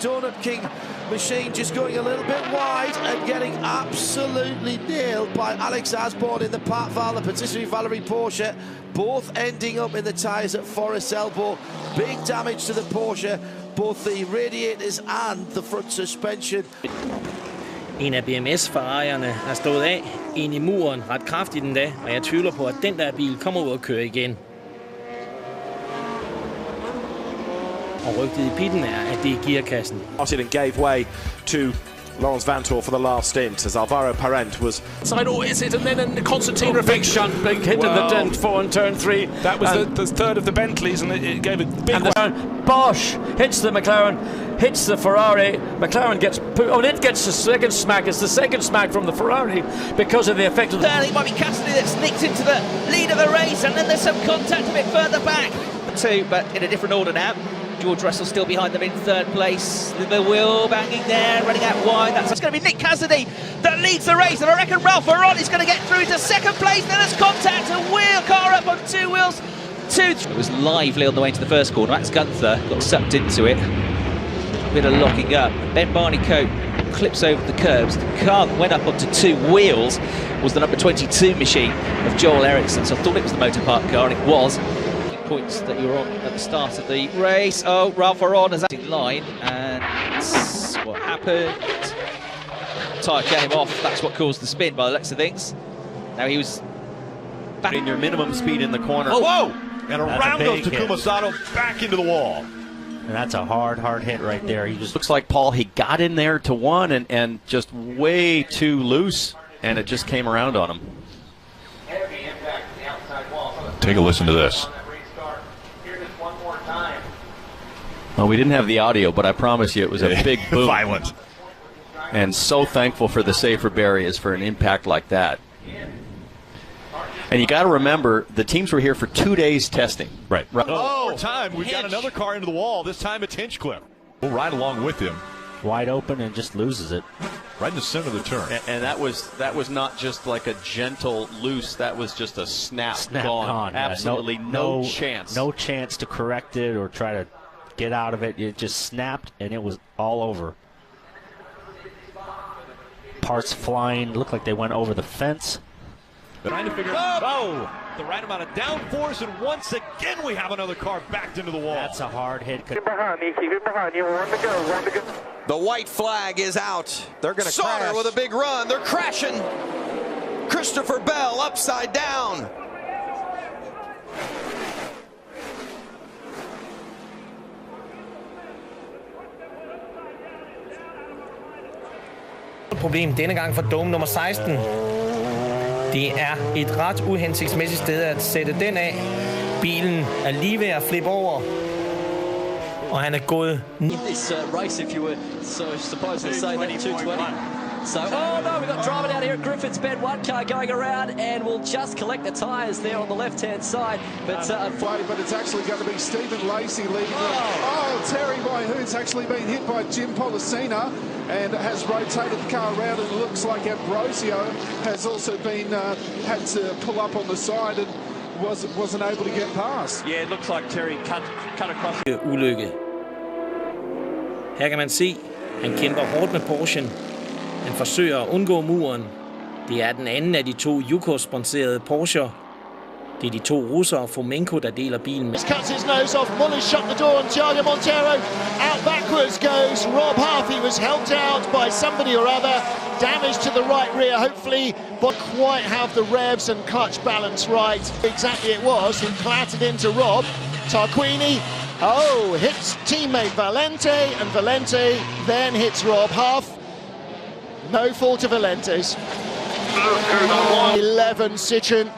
Donut King machine just going a little bit wide and getting absolutely nailed by Alex Asborn in the Pat Val, the patisserie Valerie Porsche, both ending up in the tyres at Forest Elbow. Big damage to the Porsche, both the radiators and the front suspension. En af BMS-farerne er stået af ind i muren ret kraftigt den dag, og jeg tvivler på, at den der bil kommer ud og kører igen. Og rygtet i pitten er, at det er gearkassen. And gave way to Lawrence Vantor for the last stint as Alvaro Parent was side. Oh, is it? And then Constantine big shunt, big hit in the dent for in turn 3. That was the third of the Bentleys, and it gave a big one. Bosch hits the McLaren, hits the Ferrari. McLaren gets it gets the second smack. It's the second smack from the Ferrari because of the effect of the. It might be Cassidy that's nicked into the lead of the race, and then there's some contact a bit further back. Two, but in a different order now. George Russell still behind them in third place. The wheel banging there, running out wide. That's going to be Nick Cassidy that leads the race. And I reckon Ralph Varon is going to get through to second place. Then there's contact, a wheel car up on two wheels. It was lively on the way into the first corner. Max Gunther got sucked into it. A bit of locking up. Ben Barneycoat clips over the curbs. The car that went up onto two wheels was the number 22 machine of Joel Eriksson. So I thought it was the motor park car, and it was. Points that you were on at the start of the race. Oh, Ralph Varon has in line, and what happened? Tyre came off. That's what caused the spin by the looks of things. Now he was back in your minimum speed in the corner. Oh, whoa! And around goes Takuma Sato back into the wall. And that's a hard hit right there. He just looks like Paul. He got in there to one and just way too loose, and it just came around on him. Take a listen to this. Well, we didn't have the audio, but I promise you it was a big boom. Violent. And so thankful for the safer barriers for an impact like that. And you got to remember, the teams were here for 2 days testing. Right. Oh, more time. We've got another car into the wall. This time it's Hinchcliffe. We'll ride along with him. Wide open and just loses it. Right in the center of the turn. And that was not just like a gentle loose. That was just a snap gone. Absolutely no chance. No chance to correct it or try to get out of it. It just snapped and it was all over. Parts flying. Looked like they went over the fence. Trying to figure out the right amount of downforce, and once again we have another car backed into the wall. That's a hard hit. Keep it behind you. One to go. The white flag is out. They're going to crash. With a big run. They're crashing. Christopher Bell upside down. Problem denne gang for dome nummer 16. Det er et ret uhensigtsmæssigt sted at sætte den af. Bilen er lige ved at flippe over. Og han er gået. In this race, if you were supposed to say that 220. So, oh no, we've got drama down here at Griffith's Bend. One car going around and will just collect the tyres there on the left-hand side. But it's actually going to be Stephen Lacey leading. Terry Whitehood's actually been hit by Jim Policina and has rotated the car around, and it looks like Ambrosio has also been had to pull up on the side and wasn't able to get past. Yeah, it looks like Terry cut across. Ulykke. Her kan man se, han kæmper hårdt med Porschen. Han forsøger at undgå muren. Det er den anden af de to Yuko-sponserede Porscher. Det er de to russere, Fomenko, der deler bilen. Cuts his nose off. Muller's shut the door on Thiago Montero. Out backwards goes Rob Huff. He was helped out by somebody or other. Damage to the right rear, hopefully, but quite have the revs and clutch balance right. Exactly it was. He clattered into Rob. Tarquini, hits teammate Valente, and Valente then hits Rob Huff. No fault of Valente's. 11 Citroen.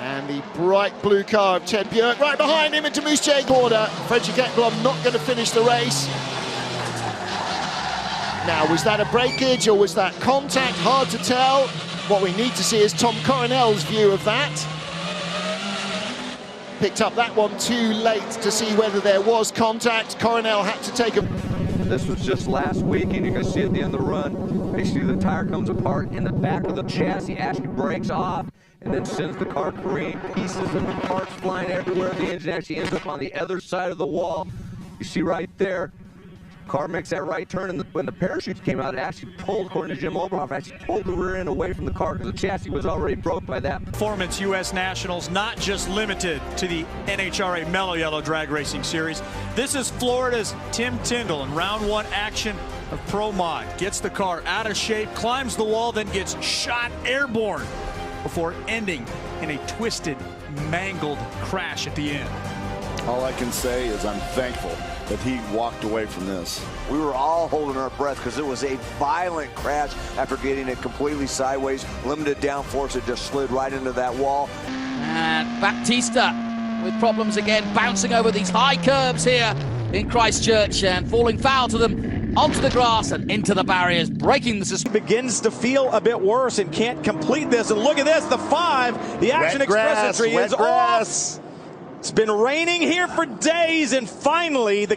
And the bright blue car of Ted Björk right behind him into Moose J. Border. Frederick Ekblom not going to finish the race. Now, was that a breakage or was that contact? Hard to tell. What we need to see is Tom Coronel's view of that. Picked up that one too late to see whether there was contact. Coronel had to take a... This was just last week, and you're going to see at the end of the run, basically the tire comes apart in the back of the chassis, actually breaks off, and then sends the car careening, pieces and parts flying everywhere. The engine actually ends up on the other side of the wall. You see right there, car makes that right turn, and when the parachutes came out, it actually pulled, according to Jim Oberhoff, actually pulled the rear end away from the car because the chassis was already broke by that. Performance U.S. Nationals, not just limited to the NHRA Mellow Yellow Drag Racing Series. This is Florida's Tim Tyndall in round one action of Pro Mod. Gets the car out of shape, climbs the wall, then gets shot airborne before ending in a twisted, mangled crash at the end. All I can say is I'm thankful that he walked away from this. We were all holding our breath because it was a violent crash after getting it completely sideways. Limited downforce, it just slid right into that wall. And Baptista with problems again, bouncing over these high curbs here in Christchurch and falling foul to them onto the grass and into the barriers, breaking the suspension. Begins to feel a bit worse and can't complete this. And look at this, the 5, the Action Express entry is off. It's been raining here for days, and finally the